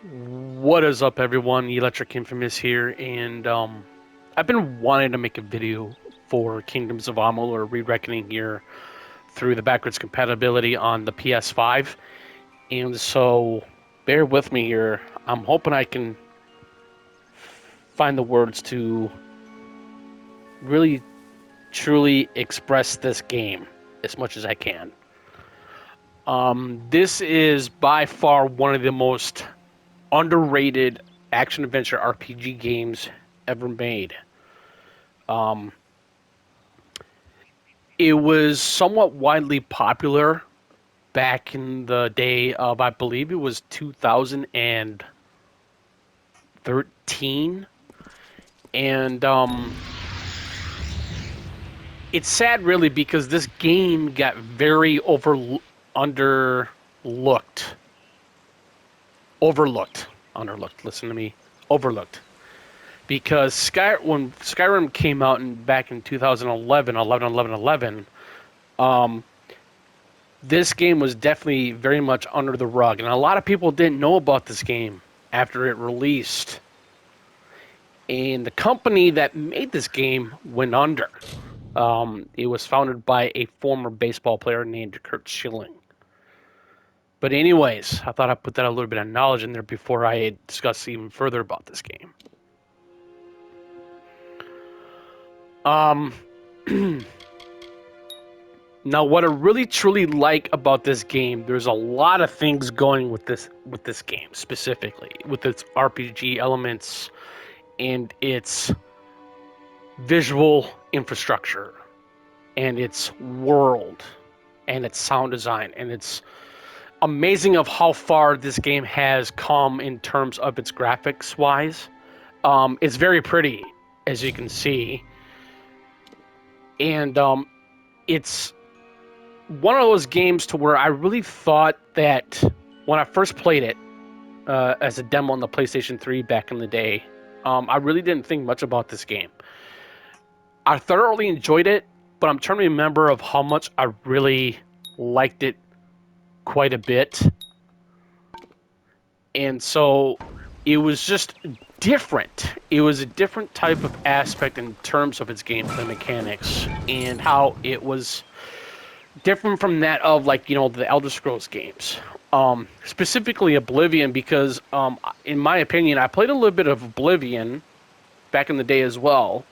What is up, everyone? Electric Infamous here, and I've been wanting to make a video for Kingdoms of Amalur Re-Reckoning here through the backwards compatibility on the PS5, and so bear with me here. I'm hoping I can find the words to really, truly express this game as much as I can. This is by far one of the most underrated action-adventure RPG games ever made. Um, it was somewhat widely popular back in the day of, I believe it was 2013. And it's sad, really, because this game got very underlooked. Underlooked. Listen to me. Overlooked. Because when Skyrim came out back in 2011, 11, this game was definitely very much under the rug, and a lot of people didn't know about this game after it released. And the company that made this game went under. It was founded by a former baseball player named Kurt Schilling. But anyways, I thought I'd put that a little bit of knowledge in there before I discuss even further about this game. Um, Now, what I really truly like about this game, there's a lot of things going with this game specifically, with its RPG elements and its visual infrastructure and its world and its sound design, and it's amazing of how far this game has come in terms of its graphics wise. It's very pretty, as you can see, and it's one of those games to where I really thought that when I first played it as a demo on the PlayStation 3 back in the day, I really didn't think much about this game. I thoroughly enjoyed it, but I'm trying to remember of how much I really liked it quite a bit. And so it was just different. It was a different type of aspect in terms of its gameplay mechanics and how it was different from that of, like, the Elder Scrolls games. Specifically Oblivion, because in my opinion, I played a little bit of Oblivion back in the day as well,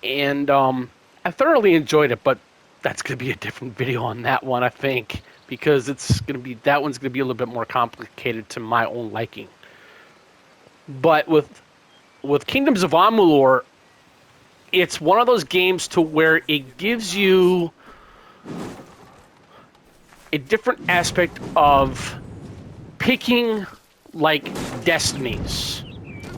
and I thoroughly enjoyed it. But that's gonna be a different video on that one, I think, because that one's gonna be a little bit more complicated to my own liking. But with Kingdoms of Amalur, it's one of those games to where it gives you a different aspect of picking, like, destinies,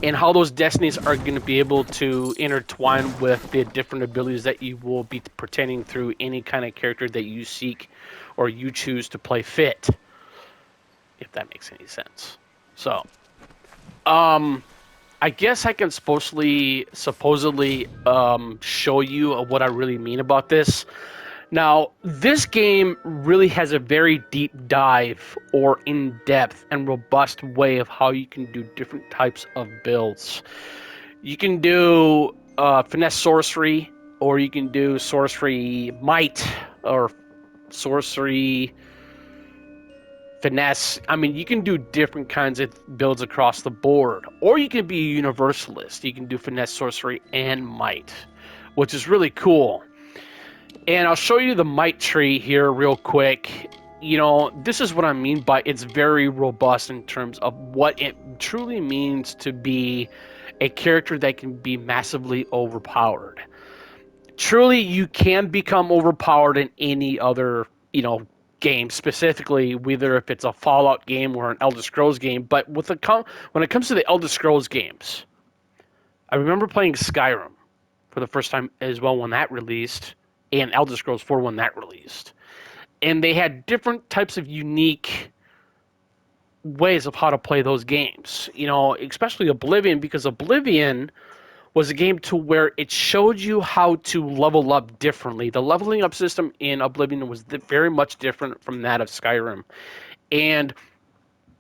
and how those destinies are going to be able to intertwine with the different abilities that you will be pertaining through any kind of character that you seek or you choose to play fit, if that makes any sense. So, I guess I can supposedly show you what I really mean about this. Now, this game really has a very deep dive or in-depth and robust way of how you can do different types of builds. You can do finesse sorcery, or you can do sorcery might, or sorcery finesse. I mean, you can do different kinds of builds across the board. Or you can be a universalist. You can do finesse sorcery and might, which is really cool. And I'll show you the might tree here real quick. This is what I mean by it's very robust in terms of what it truly means to be a character that can be massively overpowered. Truly, you can become overpowered in any other, game, specifically, whether if it's a Fallout game or an Elder Scrolls game. But when it comes to the Elder Scrolls games, I remember playing Skyrim for the first time as well when that released, and Elder Scrolls 4 when that released. And they had different types of unique ways of how to play those games. Especially Oblivion, because Oblivion was a game to where it showed you how to level up differently. The leveling up system in Oblivion was very much different from that of Skyrim. And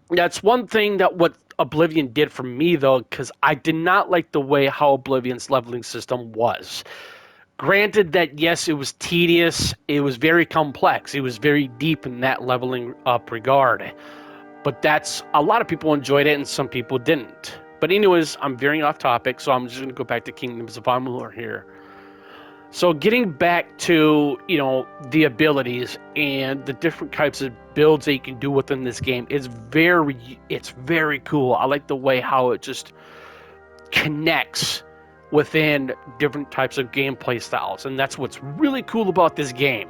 that's one thing that what Oblivion did for me, though, because I did not like the way how Oblivion's leveling system was. Granted that, yes, it was tedious, it was very complex, it was very deep in that leveling up regard. But that's, a lot of people enjoyed it and some people didn't. But anyways, I'm veering off topic, so I'm just going to go back to Kingdoms of Amalur here. So getting back to, the abilities and the different types of builds that you can do within this game, it's very cool. I like the way how it just connects within different types of gameplay styles, and that's what's really cool about this game.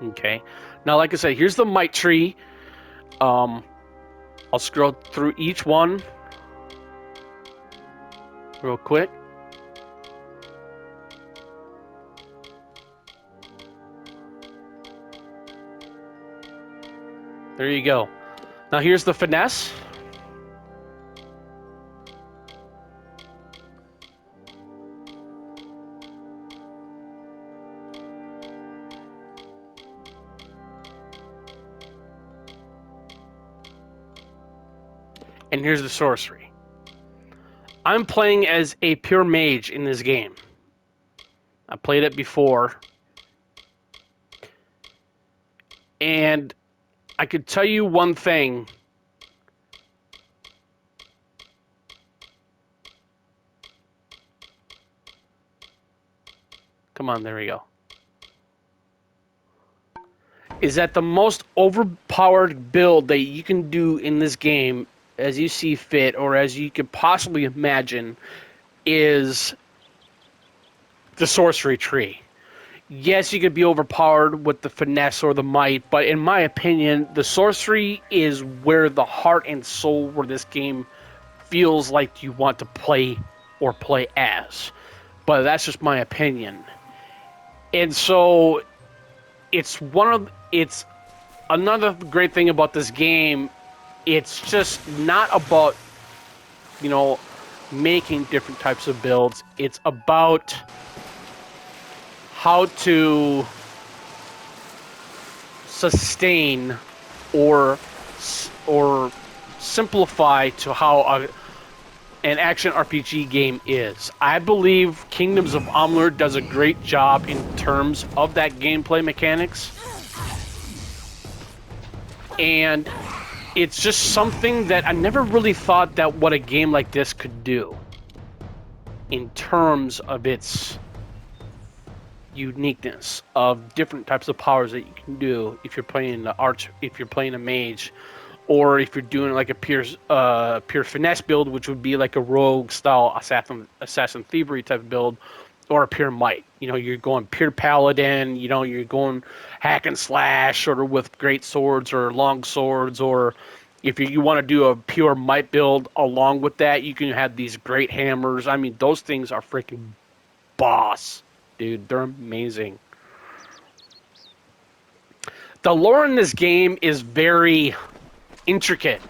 Okay, now like I said, here's the might tree. I'll scroll through each one real quick. There you go. Now here's the finesse. And here's the sorcery. I'm playing as a pure mage in this game. I played it before. And I could tell you one thing. Come on, there we go. Is that the most overpowered build that you can do in this game, as you see fit, or as you could possibly imagine, is the sorcery tree. Yes, you could be overpowered with the finesse or the might, but in my opinion, the sorcery is where the heart and soul where this game feels like you want to play or play as. But that's just my opinion. And so it's another great thing about this game. It's just not about, making different types of builds. It's about how to sustain or simplify to how an action RPG game is. I believe Kingdoms of Amalur does a great job in terms of that gameplay mechanics. And it's just something that I never really thought that what a game like this could do in terms of its uniqueness of different types of powers that you can do if you're playing the arch, if you're playing a mage, or if you're doing like a pure finesse build, which would be like a rogue style assassin thievery type of build, or a pure might. You're going pure paladin. You're going hack and slash, sort of with great swords or long swords, or if you want to do a pure might build along with that, you can have these great hammers. I mean, those things are freaking boss, dude. They're amazing. The lore in this game is very intricate.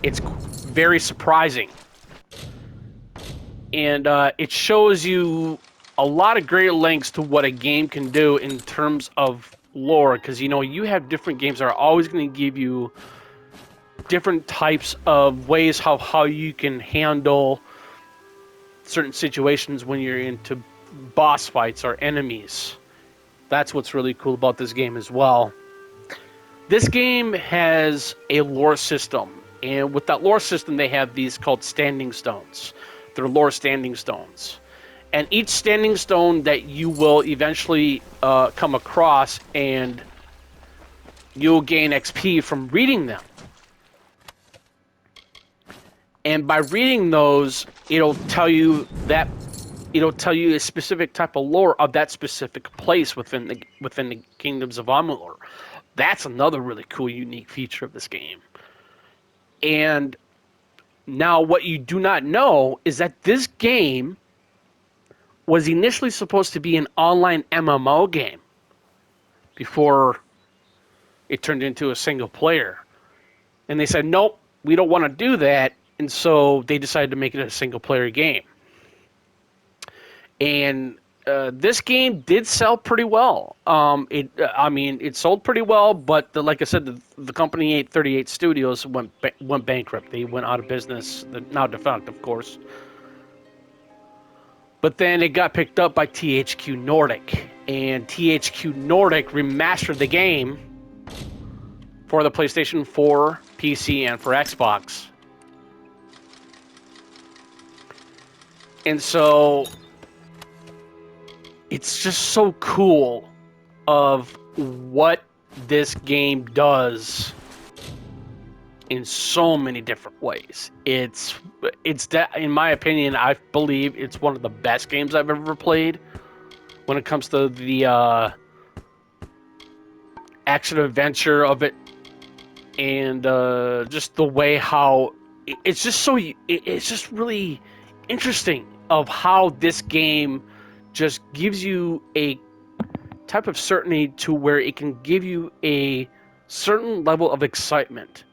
It's very surprising. And it shows you a lot of great lengths to what a game can do in terms of lore. Because, you have different games that are always going to give you different types of ways how you can handle certain situations when you're into boss fights or enemies. That's what's really cool about this game as well. This game has a lore system, and with that lore system, they have these called standing stones. They're lore standing stones. And each standing stone that you will eventually come across, and you'll gain XP from reading them. And by reading those, it'll tell you a specific type of lore of that specific place within the Kingdoms of Amalur. That's another really cool, unique feature of this game. And now what you do not know is that this game was initially supposed to be an online MMO game before it turned into a single player. And they said, nope, we don't want to do that. And so they decided to make it a single player game. And this game did sell pretty well. It sold pretty well, but like I said, the company 838 Studios went bankrupt. They went out of business. They're now defunct, of course. But then it got picked up by THQ Nordic, and THQ Nordic remastered the game for the PlayStation 4, PC, and for Xbox. And so it's just so cool of what this game does in so many different ways. It's in my opinion, I believe it's one of the best games I've ever played when it comes to the action adventure of it, and just the way how it's just really interesting of how this game just gives you a type of certainty to where it can give you a certain level of excitement.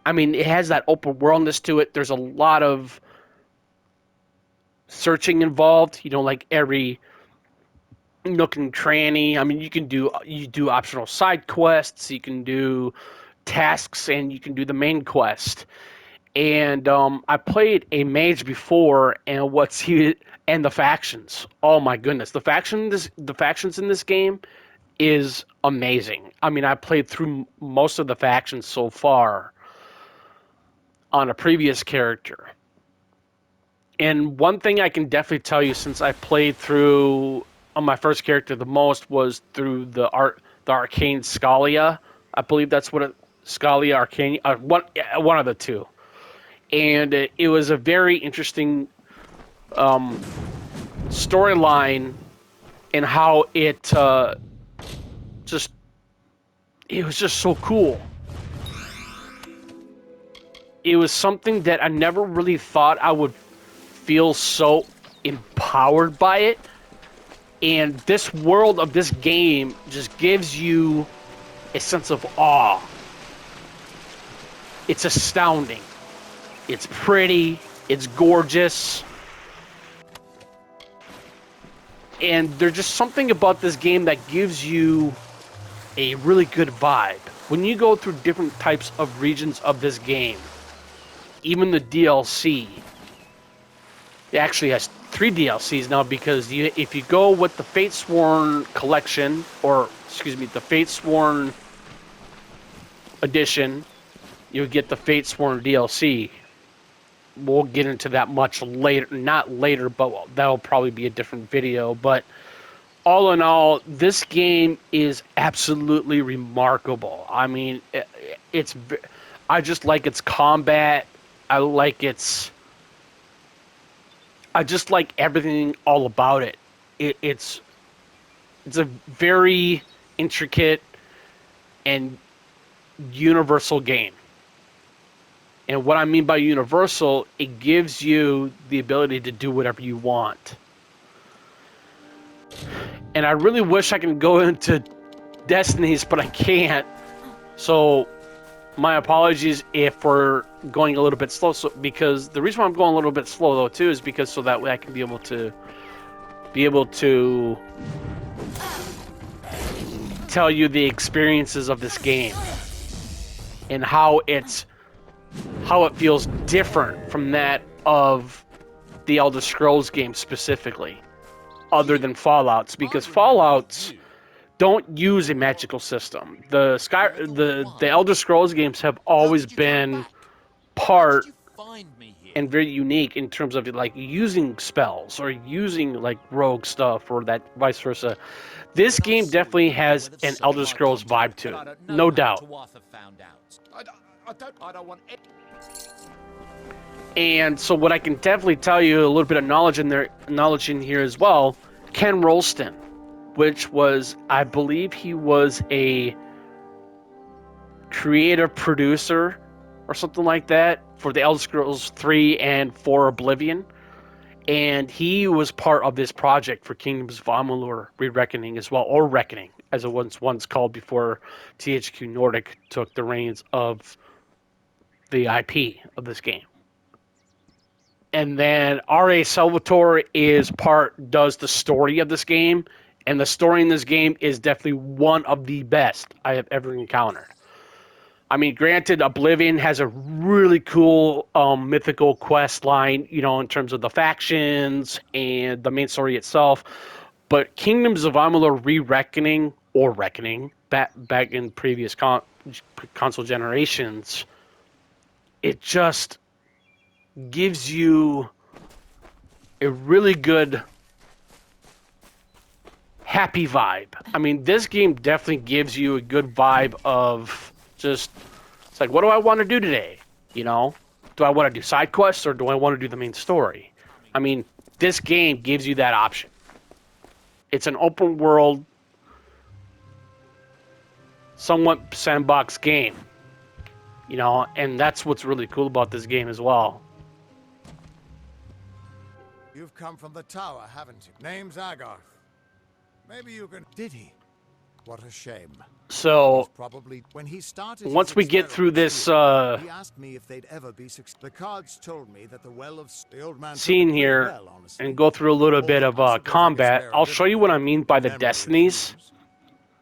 I mean, it has that open worldness to it. There's a lot of searching involved, like every nook and cranny. I mean, you do optional side quests, you can do tasks, and you can do the main quest. And I played a mage before, and and the factions. Oh my goodness, the factions in this game is amazing. I mean, I played through most of the factions so far on a previous character. And one thing I can definitely tell you, since I played through on my first character the most, was through the Arcane Scalia. I believe that's what Scalia Arcane, one of the two. And it was a very interesting storyline and how it was just so cool. It was something that I never really thought I would feel so empowered by it. And this world of this game just gives you a sense of awe. It's astounding. It's pretty. It's gorgeous. And there's just something about this game that gives you a really good vibe. When you go through different types of regions of this game, even the DLC, it actually has 3 DLCs now, because if you go with the Fatesworn collection, or the Fatesworn edition, you'll get the Fatesworn DLC. We'll get into that much later, not later, but that'll probably be a different video. But all in all, this game is absolutely remarkable. I mean, I just like its combat. I just like everything all about it. It's a very intricate and universal game. And what I mean by universal, it gives you the ability to do whatever you want. And I really wish I could go into Destinies, but I can't. So my apologies if we're going a little bit slow. Because the reason why I'm going a little bit slow though too is because so that way I can be able to tell you the experiences of this game and how it feels different from that of the Elder Scrolls game specifically, other than Fallout's, because Fallout's don't use a magical system. The Elder Scrolls games have always been part and very unique in terms of like using spells or using like rogue stuff or that vice versa. This game definitely has an Elder Scrolls vibe to it, no doubt. And so what I can definitely tell you, a little bit of knowledge in here as well, Ken Rolston, which was, I believe he was a creative producer or something like that for the Elder Scrolls 3 and 4 Oblivion. And he was part of this project for Kingdoms of Amalur Re-Reckoning as well, or Reckoning, as it was once called before THQ Nordic took the reins of the IP of this game. And then R.A. Salvatore does the story of this game, and the story in this game is definitely one of the best I have ever encountered. I mean, granted, Oblivion has a really cool mythical quest line, in terms of the factions and the main story itself. But Kingdoms of Amalur Re-Reckoning, or Reckoning, back in previous console generations, it just gives you a really good happy vibe. I mean, this game definitely gives you a good vibe of just, it's like, what do I want to do today? Do I want to do side quests or do I want to do the main story? I mean, this game gives you that option. It's an open world, somewhat sandbox game, and that's what's really cool about this game as well. You've come from the tower, haven't you? Name's Agarth. Maybe you can... Did he? What a shame. So, probably when he started once we get through this he asked me if they'd ever be successful. The cards told me that the well of the old man scene here and go through a little bit of combat, I'll show you what I mean by the destinies.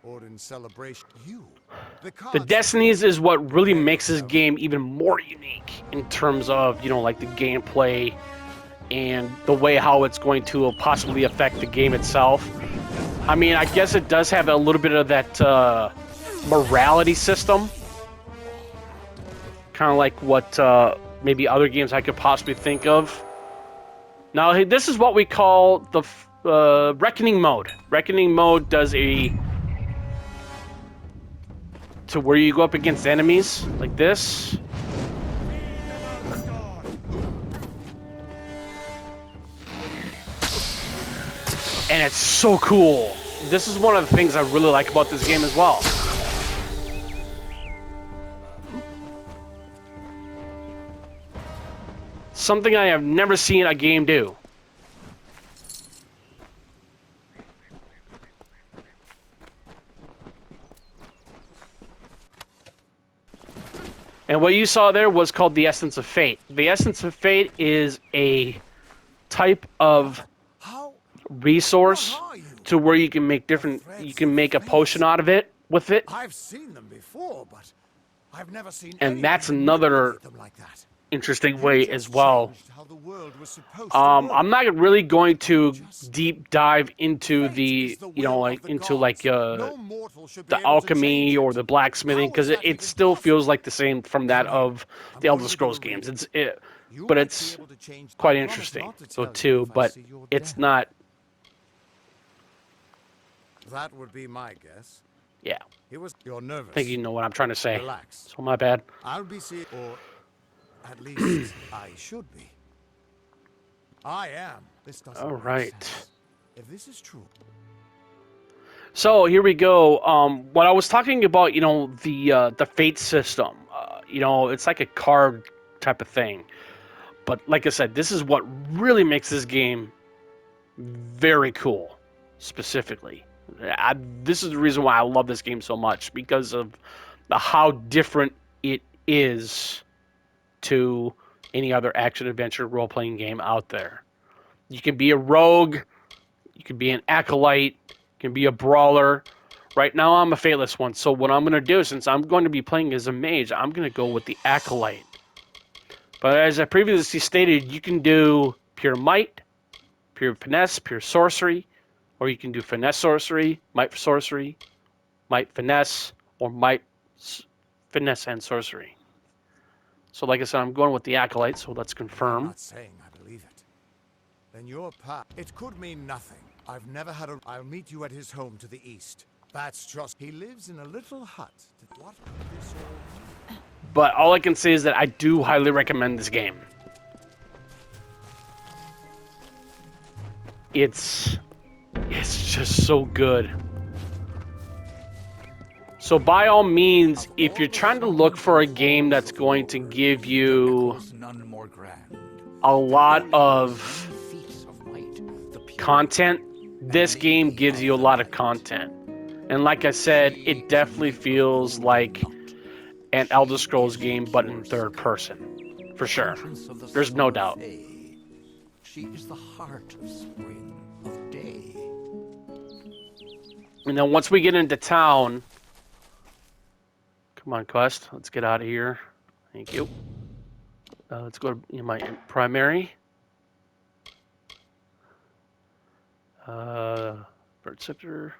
The destinies is what really makes this game even more unique in terms of, like the gameplay and the way how it's going to possibly affect the game itself. I mean, I guess it does have a little bit of that morality system. Kind of like what maybe other games I could possibly think of. Now, this is what we call the Reckoning mode. Reckoning mode does to where you go up against enemies, like this. And it's so cool. This is one of the things I really like about this game as well. Something I have never seen a game do. And what you saw there was called the Essence of Fate. The Essence of Fate is a type of resource to where you can make a potion out of it with it. I've seen them before, but I've never seen and that's another like that. Interesting way as well. I'm not really going to deep dive into the the alchemy or the blacksmithing, because it still feels like the same from that of the Elder Scrolls games. But it's quite interesting though too. But it's not. That would be my guess. Yeah. You're nervous. I think you know what I'm trying to say. Relax. So my bad. I'll be seeing, or at least I should be. I am. This doesn't All make right. sense. If this is true. So here we go. What I was talking about, the fate system. It's like a card type of thing. But like I said, this is what really makes this game very cool, specifically. This is the reason why I love this game so much, because of how different it is to any other action-adventure role-playing game out there. You can be a rogue, you can be an acolyte, you can be a brawler. Right now I'm a fateless one, so what I'm going to do, since I'm going to be playing as a mage, I'm going to go with the acolyte. But as I previously stated, you can do pure might, pure finesse, pure sorcery, or you can do finesse sorcery, might finesse, or might finesse and sorcery. So like I said, I'm going with the acolyte, so let's confirm. I'm not saying I believe it. Then your path, it could mean nothing. I've never had a... I'll meet you at his home to the east. That's just... He lives in a little hut. What could this all... But all I can say is that I do highly recommend this game. It's just so good. So by all means, if you're trying to look for a game that's going to give you a lot of content, this game gives you a lot of content. And like I said, it definitely feels like an Elder Scrolls game, but in third person. For sure. There's no doubt. She is the heart of spring, of day. And then once we get into town, come on, Quest, let's get out of here. Thank you. Let's go to my primary. Bird Scepter.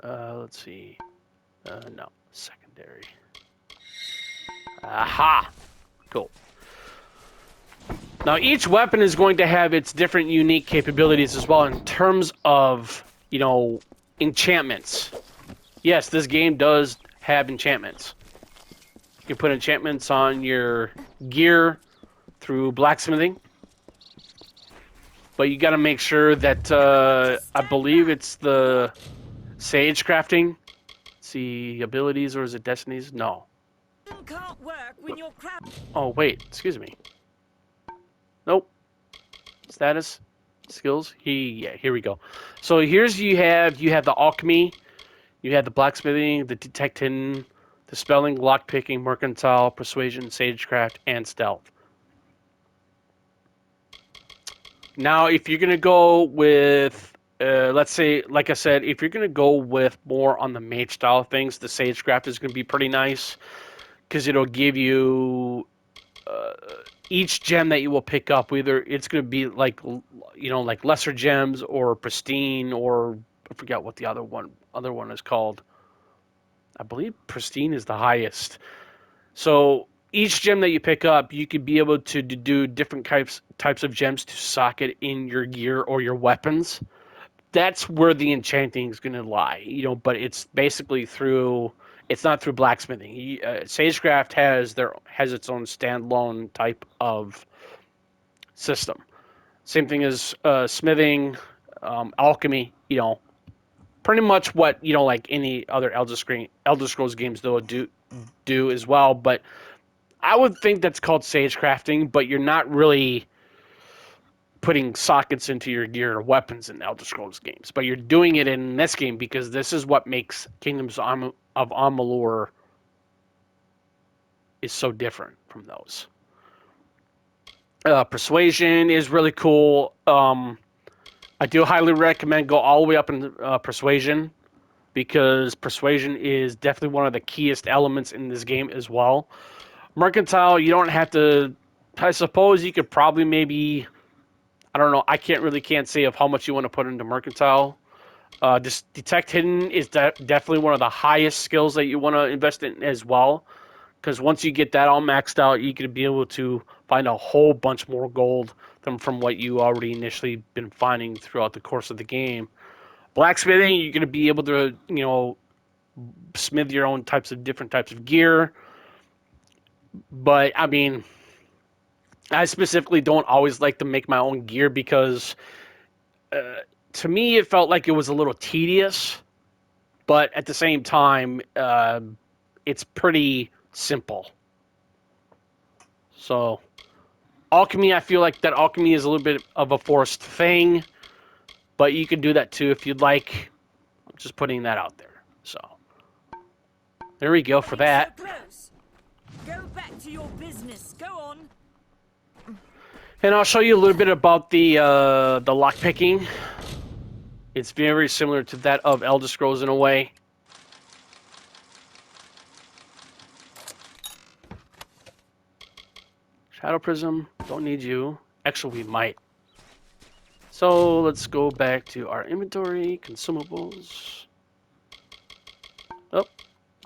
Let's see. No, secondary. Aha! Cool. Now, each weapon is going to have its different unique capabilities as well in terms of, enchantments. Yes, this game does have enchantments. You can put enchantments on your gear through blacksmithing. But you got to make sure that, I believe it's the sage crafting. Let's see, abilities, or is it destinies? No. Can't work when you're Oh, wait, excuse me. Nope. Status, skills. Here we go. So here's you have the alchemy, you have the blacksmithing, the detecting, the spelling, lockpicking, mercantile, persuasion, sagecraft, and stealth. Now, if you're gonna go with, let's say, like I said, if you're gonna go with more on the mage style of things, the sagecraft is gonna be pretty nice because it'll give you. Each gem that you will pick up, either it's going to be like lesser gems or pristine, or I forget what the other one is called. I believe pristine is the highest. So each gem that you pick up, you could be able to do different types of gems to socket in your gear or your weapons. That's where the enchanting is going to lie, but it's basically through. It's not through blacksmithing. Sagecraft has its own standalone type of system. Same thing as smithing, alchemy. Pretty much what like any other Elder Scrolls games do as well. But I would think that's called sagecrafting. But you're not really putting sockets into your gear or weapons in Elder Scrolls games. But you're doing it in this game because this is what makes Kingdoms of Amalur is so different from those. Persuasion is really cool. I do highly recommend go all the way up in Persuasion because Persuasion is definitely one of the keyest elements in this game as well. Mercantile, you don't have to. I suppose you could probably maybe. I don't know. I can't say of how much you want to put into Mercantile. Just Detect Hidden is definitely one of the highest skills that you want to invest in as well. Because once you get that all maxed out, you can be able to find a whole bunch more gold than from what you already initially been finding throughout the course of the game. Blacksmithing, you're going to be able to, smith your own different types of gear. But, I mean, I specifically don't always like to make my own gear because to me it felt like it was a little tedious. But at the same time, it's pretty simple. So, alchemy, I feel like that alchemy is a little bit of a forced thing, but you can do that too if you'd like. I'm just putting that out there. So, there we go for that. So close. Go back to your business. Go on. And I'll show you a little bit about the lockpicking. It's very similar to that of Elder Scrolls in a way. Shadow Prism, don't need you. Actually, we might. So let's go back to our inventory, consumables. Oh,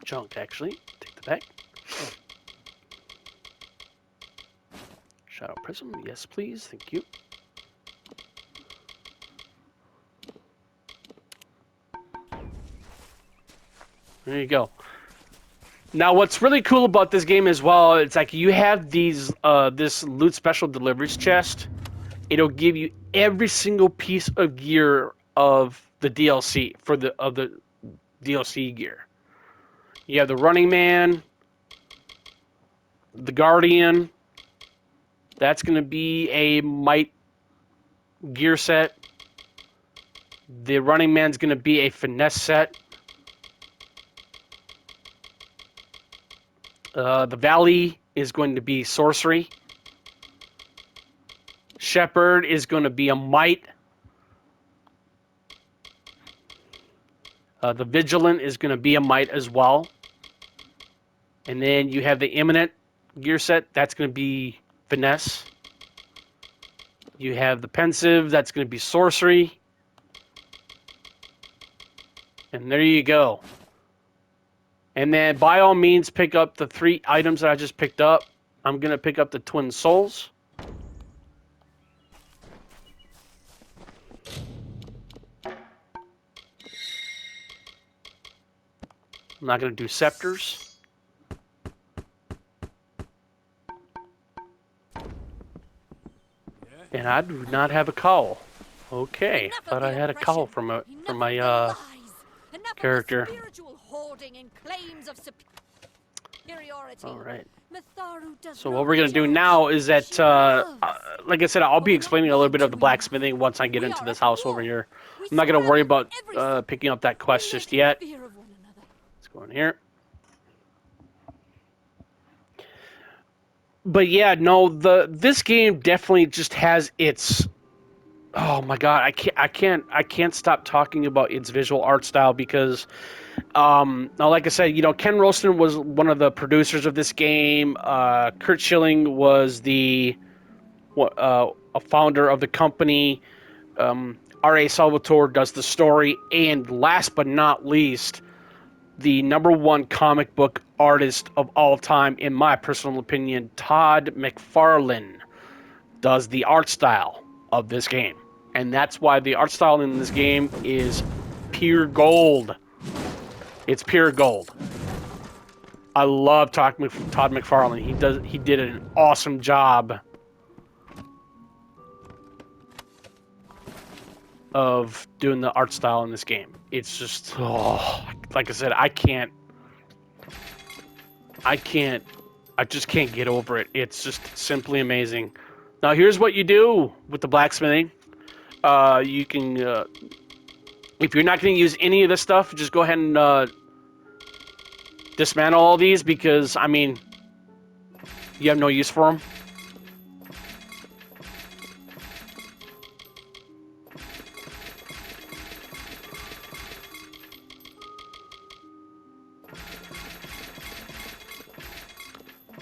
junk actually. Take that back. Shadow Prism, yes please, thank you. There you go. Now, what's really cool about this game as well, it's like you have this loot special deliveries chest. It'll give you every single piece of gear of the DLC of the DLC gear. You have the Running Man, the Guardian. That's going to be a Might gear set. The Running Man's going to be a Finesse set. The Valley is going to be Sorcery. Shepherd is going to be a might. The Vigilant is going to be a might as well. And then you have the Imminent gear set. That's going to be finesse. You have the Pensive. That's going to be sorcery. And there you go. And then by all means, pick up the 3 items that I just picked up. I'm going to pick up the Twin Souls. I'm not going to do Scepters. And I do not have a cowl. Okay, thought I had a cowl for my character. All right. So what we're gonna do now is that, like I said, I'll be explaining a little bit of the blacksmithing once I get into this house over here. I'm not gonna worry about picking up that quest just yet. Let's go in here. But yeah, no, this game definitely just has its. Oh my god, I can't stop talking about its visual art style because, now like I said, you know, Ken Roston was one of the producers of this game. Kurt Schilling was a founder of the company. R.A. Salvatore does the story, and last but not least, the #1 comic book artist of all time, in my personal opinion, Todd McFarlane, does the art style of this game. And that's why the art style in this game is pure gold. It's pure gold. I love Todd McFarlane. He did an awesome job of doing the art style in this game. It's just, like I said, I just can't get over it. It's just simply amazing. Now, here's what you do with the blacksmithing. You can, if you're not going to use any of this stuff, just go ahead and dismantle all these because, I mean, you have no use for them.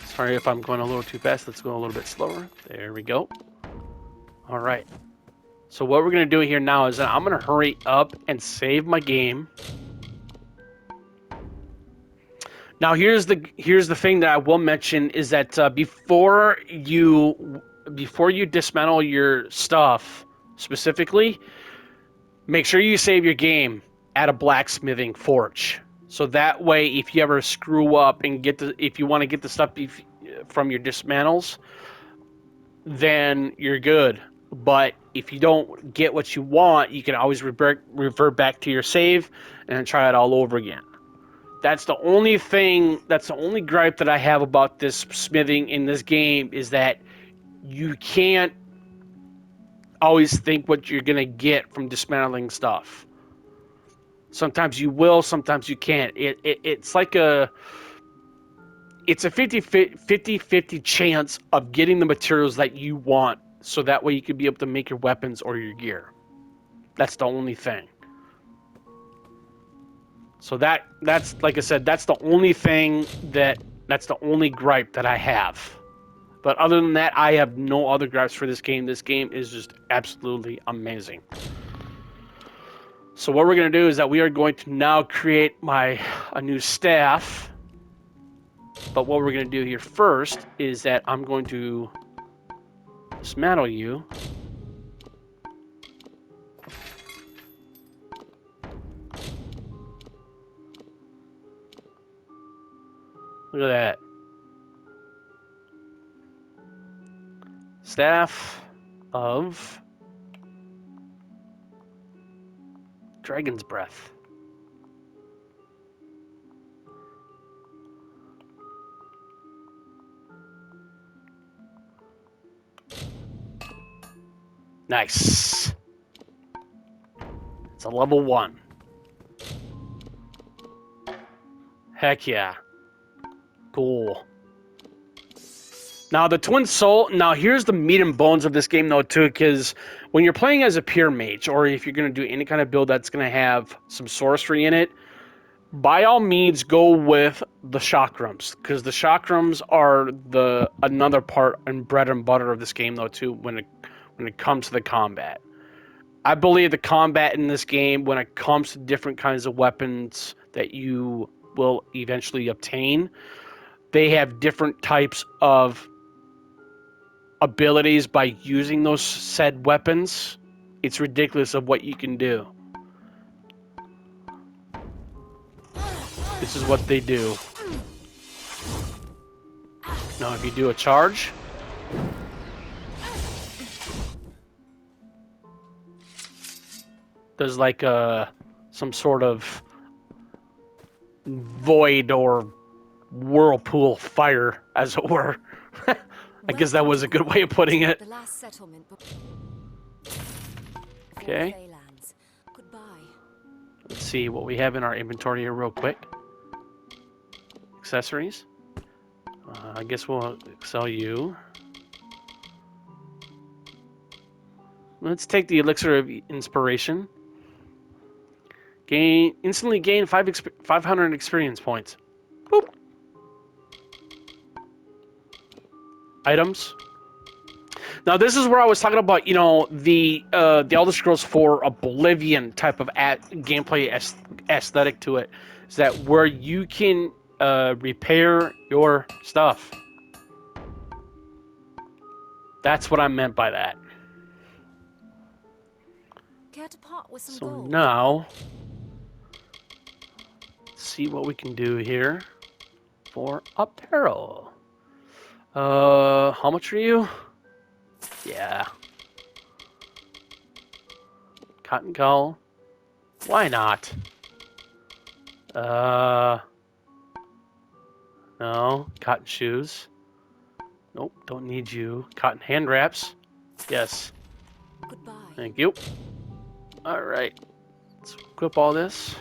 Sorry if I'm going a little too fast. Let's go a little bit slower. There we go. All right. So what we're going to do here now is that I'm going to hurry up and save my game. Now here's the thing that I will mention is that before you dismantle your stuff specifically, make sure you save your game at a blacksmithing forge. So that way, if you ever screw up and if you want to get the stuff from your dismantles, then you're good. But if you don't get what you want, you can always revert back to your save and try it all over again. That's the only gripe that I have about this smithing in this game is that you can't always think what you're going to get from dismantling stuff. Sometimes you will, sometimes you can't. It's like it's a 50-50 chance of getting the materials that you want, so that way you can be able to make your weapons or your gear. That's the only thing. So that's like I said, that's the only gripe that I have. But other than that, I have no other gripes for this game. This game is just absolutely amazing. So what we're going to do is that we are going to now create a new staff. But what we're going to do here first is that I'm going to dismantle you. Look at that. Staff of Dragon's Breath. Nice. It's a level 1. Heck yeah. Cool. Now, the Twin Soul, now here's the meat and bones of this game, though, too, because when you're playing as a pure mage, or if you're going to do any kind of build that's going to have some sorcery in it, by all means, go with the chakrams, because the chakrams are another part and bread and butter of this game, though, too, when it comes to the combat. I believe the combat in this game, when it comes to different kinds of weapons that you will eventually obtain, they have different types of abilities by using those said weapons. It's ridiculous of what you can do. This is what they do. Now, if you do a charge, there's like some sort of void or whirlpool fire, as it were. I guess that was a good way of putting it. The last settlement. Okay. Goodbye. Let's see what we have in our inventory here real quick. Accessories. I guess we'll sell you. Let's take the Elixir of Inspiration. Instantly gain 500 experience points. Boop. Items. Now, this is where I was talking about, the Elder Scrolls 4 Oblivion type of gameplay aesthetic to it. Is that where you can repair your stuff. That's what I meant by that. Care to part with some So gold? now, let's see what we can do here for apparel. How much are you? Yeah. Cotton Gull. Why not? No. Cotton shoes. Nope, don't need you. Cotton hand wraps. Yes. Goodbye. Thank you. Alright. Let's equip all this.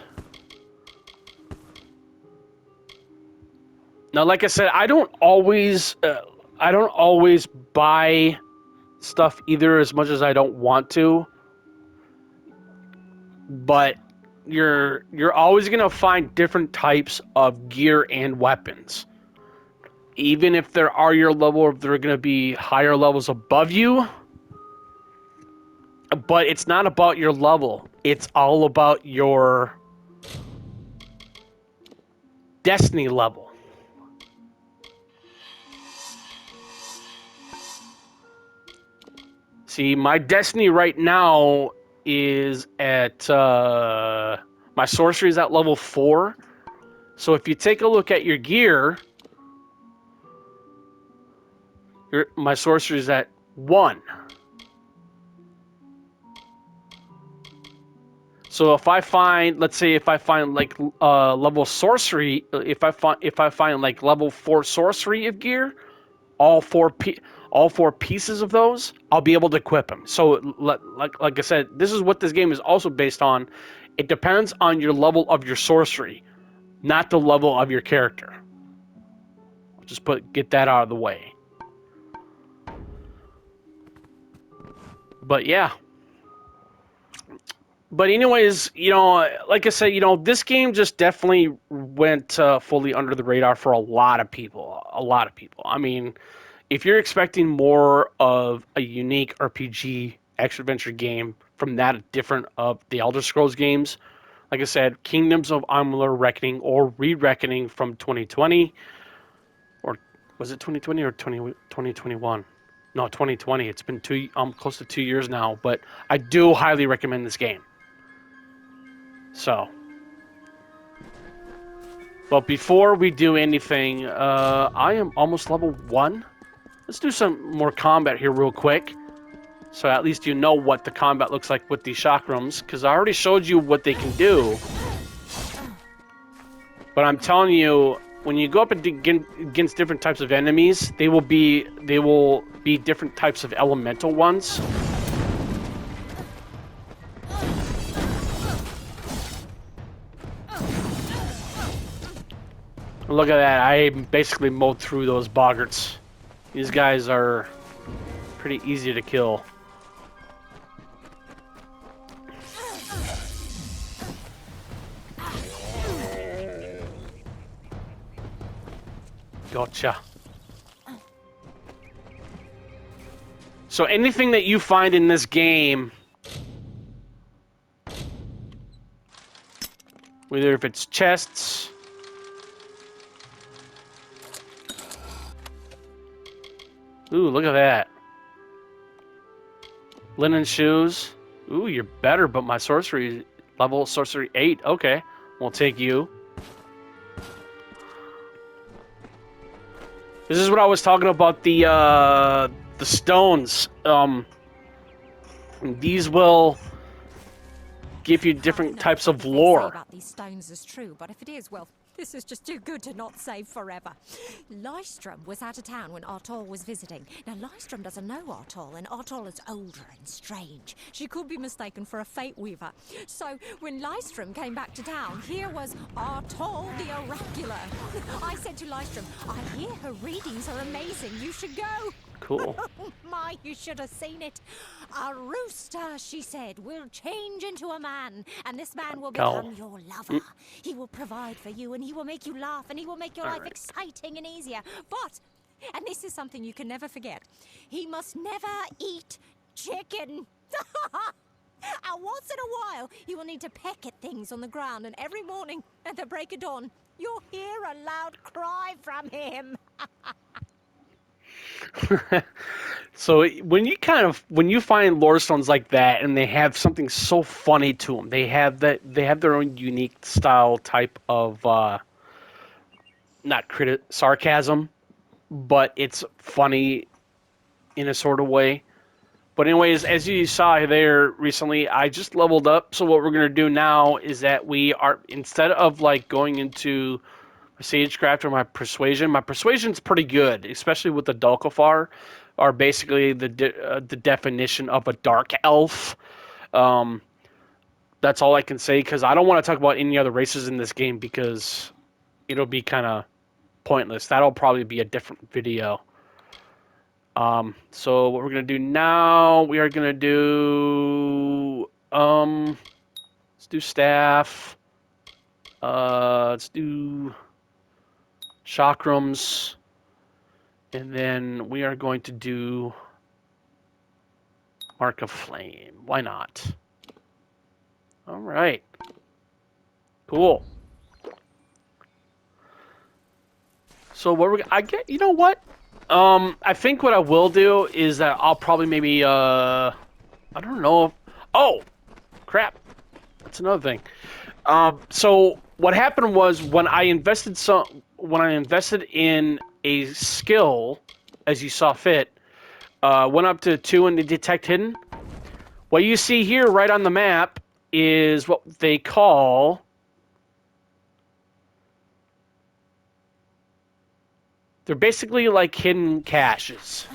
Now, like I said, I don't always buy stuff either as much as I don't want to. But you're always gonna find different types of gear and weapons. Even if there are your level, or there are gonna be higher levels above you. But it's not about your level. It's all about your destiny level. See, my destiny right now is at my sorcery is at level 4. So if you take a look at your gear, my sorcery is at 1. So if I find, let's say, if I find like level sorcery, if I find like level 4 sorcery of gear, all four pieces of those, I'll be able to equip them. So, like I said, this is what this game is also based on. It depends on your level of your sorcery, not the level of your character. Just get that out of the way. But yeah. But anyways, like I said, this game just definitely went fully under the radar for a lot of people. I mean, if you're expecting more of a unique RPG action-adventure game from that different of the Elder Scrolls games, like I said, Kingdoms of Amalur Reckoning or Re-Reckoning from 2020, or was it 2020 or 2021? No, 2020. It's been close to 2 years now, but I do highly recommend this game. So, but before we do anything, I am almost level 1. Let's do some more combat here real quick. So at least you know what the combat looks like with these chakrams, because I already showed you what they can do. But I'm telling you, when you go up against different types of enemies, they will be different types of elemental ones. Look at that, I basically mowed through those boggarts. These guys are pretty easy to kill. Gotcha. So anything that you find in this game, whether if it's chests, ooh, look at that. Linen shoes. Ooh, you're better, but my sorcery level, sorcery 8. Okay, we'll take you. This is what I was talking about, the stones. These will give you different types of Say lore. about these stones is true, but if it is, well, this is just too good to not save forever. Lystrom was out of town when Artol was visiting. Now, Lystrom doesn't know Artol, and Artol is older and strange. She could be mistaken for a fate weaver. So, when Lystrom came back to town, here was Artol the Oracular. I said to Lystrom, I hear her readings are amazing. You should go. Cool. Oh my, you should have seen it. A rooster, she said, will change into a man, and this man will become your lover. He will provide for you, and he will make you laugh, and he will make your life exciting and easier. But, and this is something you can never forget, he must never eat chicken. And once in a while, he will need to peck at things on the ground, and every morning at the break of dawn, you'll hear a loud cry from him. So when you find lore stones like that, and they have something so funny to them, they have their own unique style type of not sarcasm, but it's funny in a sort of way. But anyways, as you saw there recently, I just leveled up. So what we're gonna do now is that we are, instead of like going into Sagecraft or my persuasion's pretty good, especially with the Dulcifar, are basically the definition of a dark elf. That's all I can say, because I don't want to talk about any other races in this game because it'll be kind of pointless. That'll probably be a different video. So what we're gonna do now, we are gonna do let's do staff. Let's do chakrams, and then we are going to do Mark of Flame. Why not? All right. Cool. So you know what? I think what I will do is that I'll probably maybe I don't know. Oh, crap. That's another thing. So what happened was when I invested in a skill, as you saw fit, went up to 2 in the detect hidden. What you see here right on the map is what they call they're basically like hidden caches.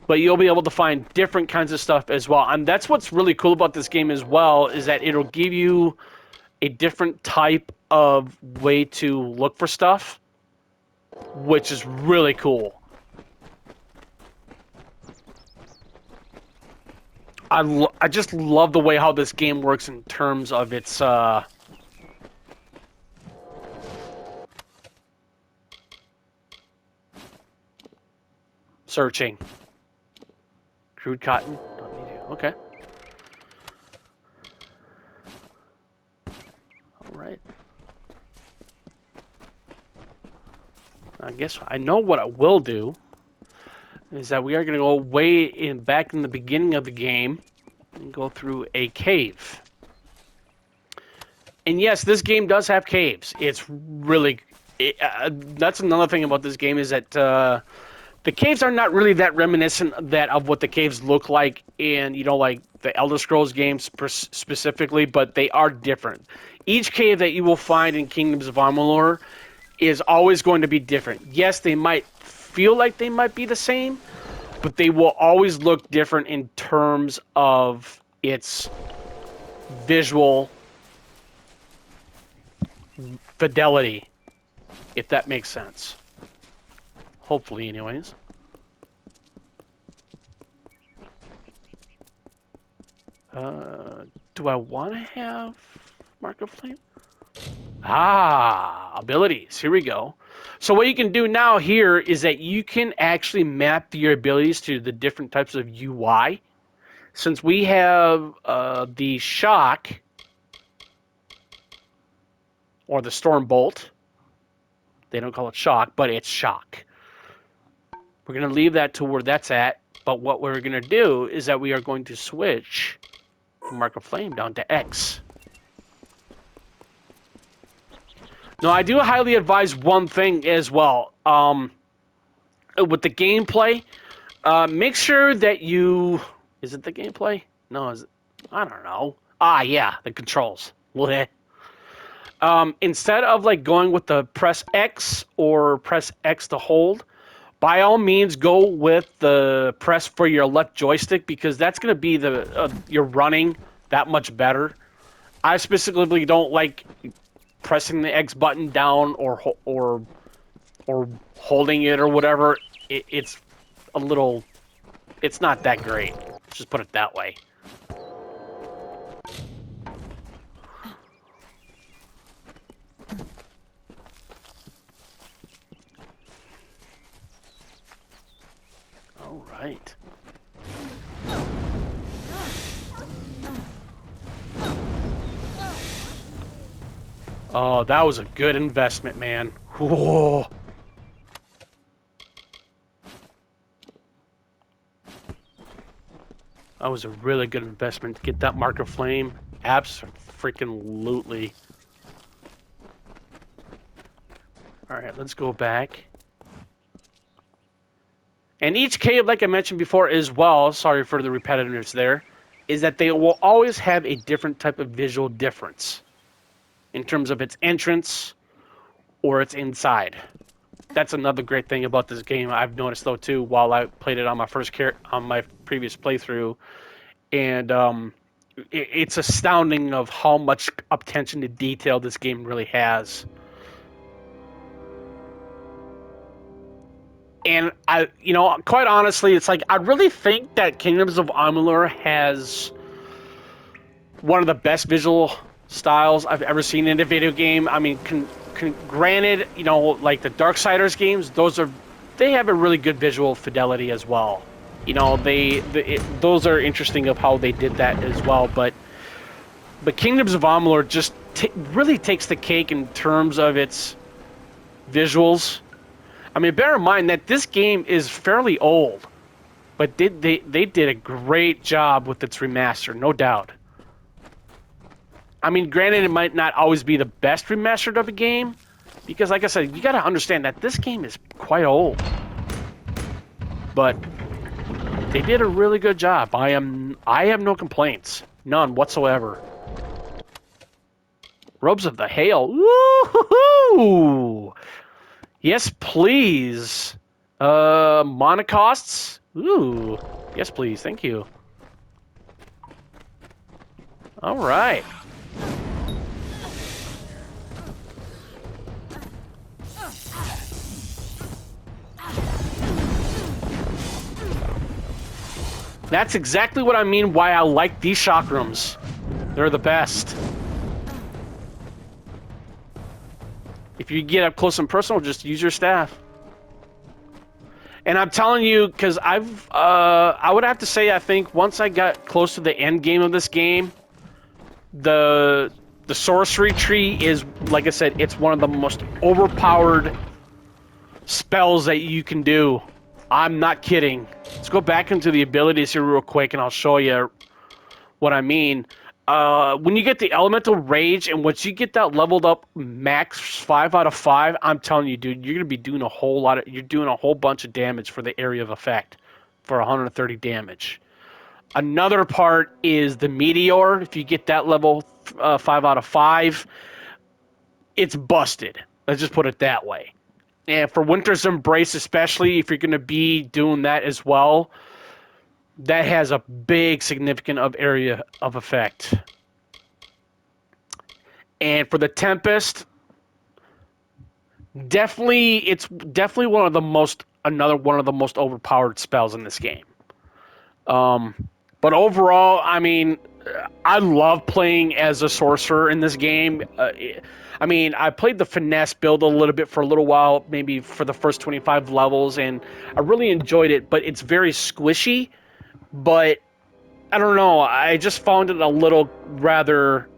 But you'll be able to find different kinds of stuff as well. And that's what's really cool about this game as well, is that it'll give you a different type of way to look for stuff, which is really cool. I just love the way how this game works in terms of its searching. Crude cotton. Don't need to. Okay. All right. I guess I know what I will do is that we are going to go way back in the beginning of the game and go through a cave. And yes, this game does have caves. It's really that's another thing about this game, is that the caves are not really that reminiscent of what the caves look like in, like the Elder Scrolls games specifically, but they are different. Each cave that you will find in Kingdoms of Amalur is always going to be different. Yes, they might feel like they might be the same, but they will always look different in terms of its visual fidelity. if that makes sense. Hopefully, anyways. Do I want to have Mark of Flame? Ah, abilities. Here we go. So what you can do now here is that you can actually map your abilities to the different types of UI. Since we have the Shock, or the Storm Bolt, they don't call it Shock, but it's Shock. We're going to leave that to where that's at, but what we're going to do is that we are going to switch from Mark of Flame down to X. Now, I do highly advise one thing as well. With the gameplay, make sure that you... Is it the gameplay? No, is it? I don't know. Ah, yeah, the controls. Instead of like going with the press X or press X to hold, by all means go with the press for your left joystick, because that's going to be the you're running that much better. I specifically don't like pressing the X button down or holding it or whatever. It's a little... It's not that great. Let's just put it that way. All right. Oh, that was a good investment, man. Whoa. That was a really good investment to get that Mark of Flame. Abso-freaking-lutely. Alright, let's go back. And each cave, like I mentioned before as well, sorry for the repetitiveness there, is that they will always have a different type of visual difference in terms of its entrance or its inside. That's another great thing about this game I've noticed though too while I played it on my previous playthrough, and it's astounding of how much attention to detail this game really has. And quite honestly, it's like I really think that Kingdoms of Amalur has one of the best visual styles I've ever seen in a video game. I mean, granted, like the Darksiders games, they have a really good visual fidelity as well. Those are interesting of how they did that as well. But Kingdoms of Amalur just really takes the cake in terms of its visuals. I mean, bear in mind that this game is fairly old, but they did a great job with its remaster, no doubt. I mean, granted, it might not always be the best remastered of a game, because, like I said, you got to understand that this game is quite old. But they did a really good job. I have no complaints, none whatsoever. Robes of the Hail, woo-hoo-hoo! Yes, please. Monocosts, ooh, yes, please, thank you. All right. That's exactly what I mean why I like these shock rooms. They're the best. If you get up close and personal, just use your staff. And I'm telling you, because I would have to say, I think once I got close to the end game of this game, the sorcery tree is, like I said, it's one of the most overpowered spells that you can do. I'm not kidding. Let's go back into the abilities here real quick, and I'll show you what I mean. When you get the Elemental Rage, and once you get that leveled up max 5 out of 5, I'm telling you, dude, you're going to be doing you're doing a whole bunch of damage for the area of effect for 130 damage. Another part is the Meteor. If you get that level 5 out of 5, it's busted. Let's just put it that way. And for Winter's Embrace, especially if you're going to be doing that as well, that has a big significant area of effect. And for the Tempest, definitely, it's definitely another one of the most overpowered spells in this game. But overall, I mean, I love playing as a sorcerer in this game. I mean, I played the finesse build a little bit for a little while, maybe for the first 25 levels, and I really enjoyed it, but it's very squishy. But I don't know, I just found it a little rather...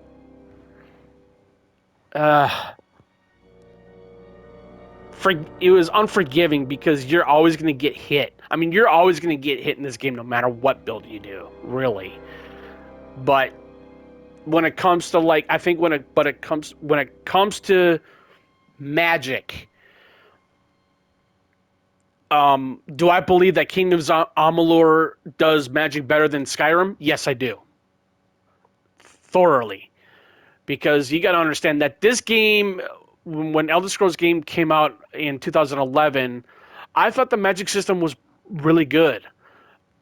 it was unforgiving because you're always going to get hit. I mean, you're always going to get hit in this game no matter what build you do, really. But when it comes to like, I think when it comes to magic, do I believe that Kingdoms of Amalur does magic better than Skyrim? Yes, I do. Thoroughly. Because you got to understand that this game, when Elder Scrolls game came out in 2011, I thought the magic system was really good.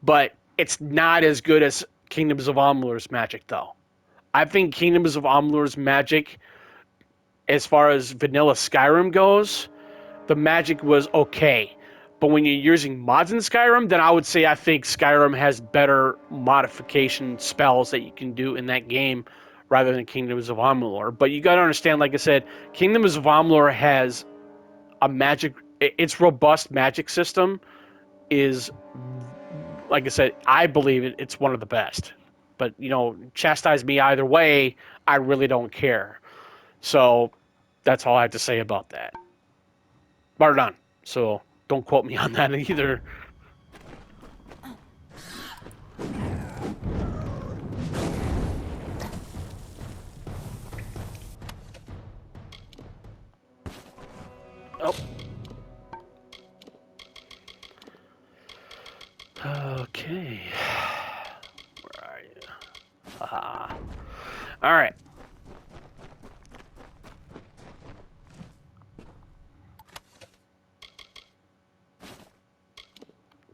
But it's not as good as Kingdoms of Amalur's magic, though. I think Kingdoms of Amalur's magic, as far as vanilla Skyrim goes, the magic was okay. But when you're using mods in Skyrim, then I would say I think Skyrim has better modification spells that you can do in that game rather than Kingdoms of Amalur. But you got to understand, like I said, Kingdoms of Amalur has a magic... Its robust magic system is, like I said, I believe it's one of the best. But, you know, chastise me either way, I really don't care. So that's all I have to say about that. Bar done. So don't quote me on that either. Oh. Okay. Where are you? Haha. All right.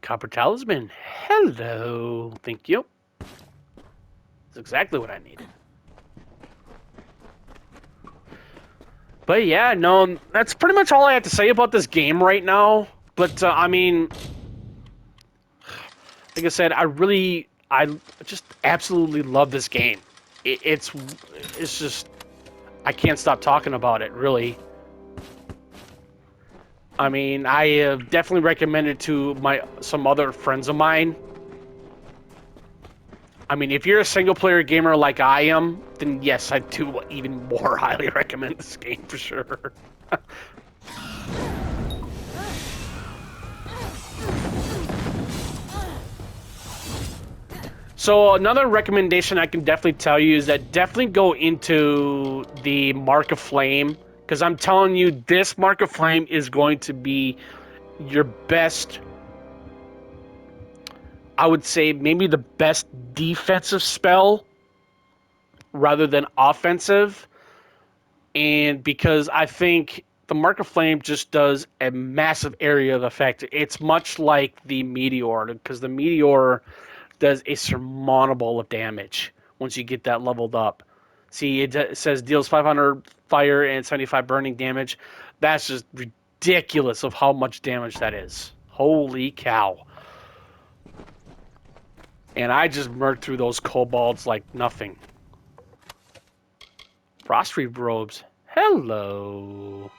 Copper Talisman. Hello. Thank you. That's exactly what I needed. But yeah, no, that's pretty much all I have to say about this game right now. But, I mean, like I said, I just absolutely love this game. It's just, I can't stop talking about it, really. I mean, I definitely recommend it to some other friends of mine. I mean, if you're a single-player gamer like I am, then yes, I do even more highly recommend this game for sure. So another recommendation I can definitely tell you is that definitely go into the Mark of Flame, because I'm telling you, this Mark of Flame is going to be your best, I would say maybe the best defensive spell rather than offensive. And because I think the Mark of Flame just does a massive area of effect. It's much like the Meteor, because the Meteor does a surmountable of damage once you get that leveled up. See, it says deals 500 fire and 75 burning damage. That's just ridiculous of how much damage that is. Holy cow. And I just murked through those kobolds like nothing. Frostreef robes. Hello.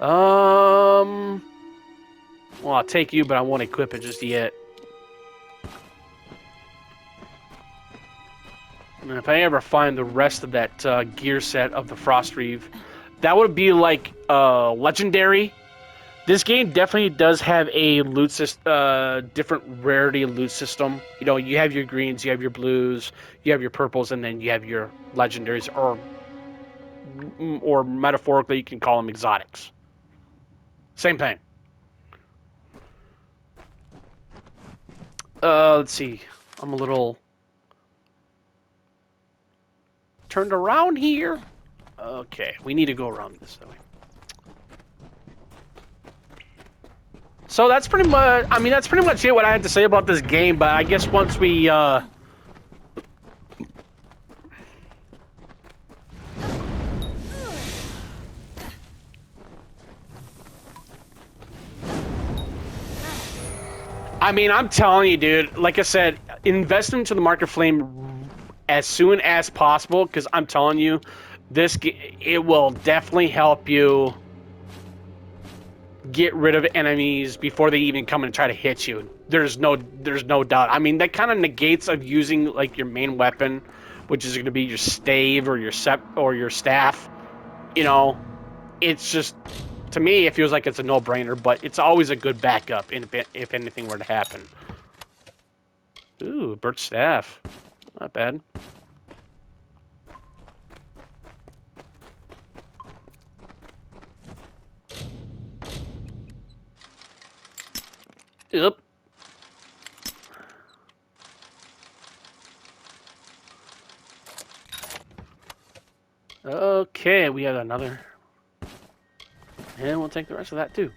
Well, I'll take you, but I won't equip it just yet. And if I ever find the rest of that gear set of the Frostreef, that would be like legendary. This game definitely does have a loot system, different rarity loot system. You know, you have your greens, you have your blues, you have your purples, and then you have your legendaries, or metaphorically, you can call them exotics. Same thing. Let's see. I'm a little turned around here. Okay, we need to go around this way. So that's pretty much, I mean, that's pretty much it what I had to say about this game, but I guess once we, I mean, I'm telling you, dude. Like I said, invest into the Market Flame as soon as possible, because I'm telling you, it will definitely help you get rid of enemies before they even come and try to hit you. There's no doubt. I mean, that kind of negates of using like your main weapon, which is going to be your stave or your staff. You know, it's just, to me, it feels like it's a no-brainer, but it's always a good backup if anything were to happen. Ooh, birch staff. Not bad. Yep. Okay, we have another. And we'll take the rest of that too.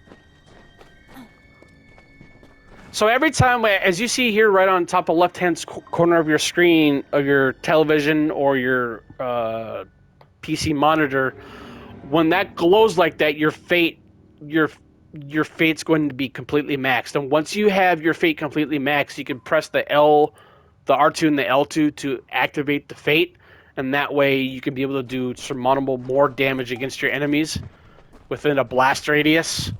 So every time, as you see here right on top of left-hand corner of your screen, of your television or your PC monitor, when that glows like that, your fate's going to be completely maxed. And once you have your fate completely maxed, you can press the R2 and the L2 to activate the fate, and that way you can be able to do surmountable more damage against your enemies within a blast radius.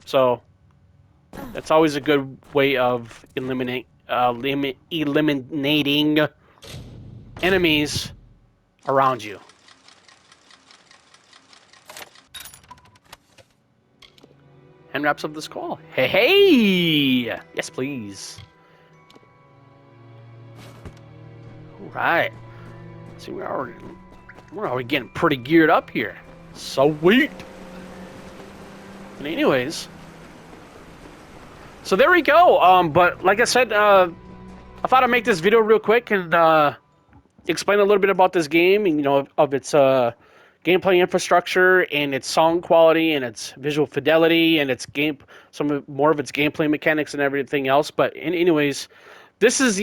So that's always a good way of eliminating enemies around you. And wraps up this call. Hey! Yes, please. All right. See, we're already getting pretty geared up here. Sweet. And anyways, so there we go. But like I said, I thought I'd make this video real quick and explain a little bit about this game, and of its gameplay infrastructure and its song quality and its visual fidelity and its more of its gameplay mechanics and everything else. But anyways, this is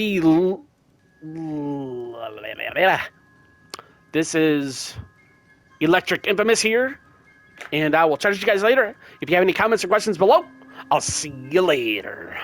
Electric Infamous here, and I will charge you guys later. If you have any comments or questions below, I'll see you later.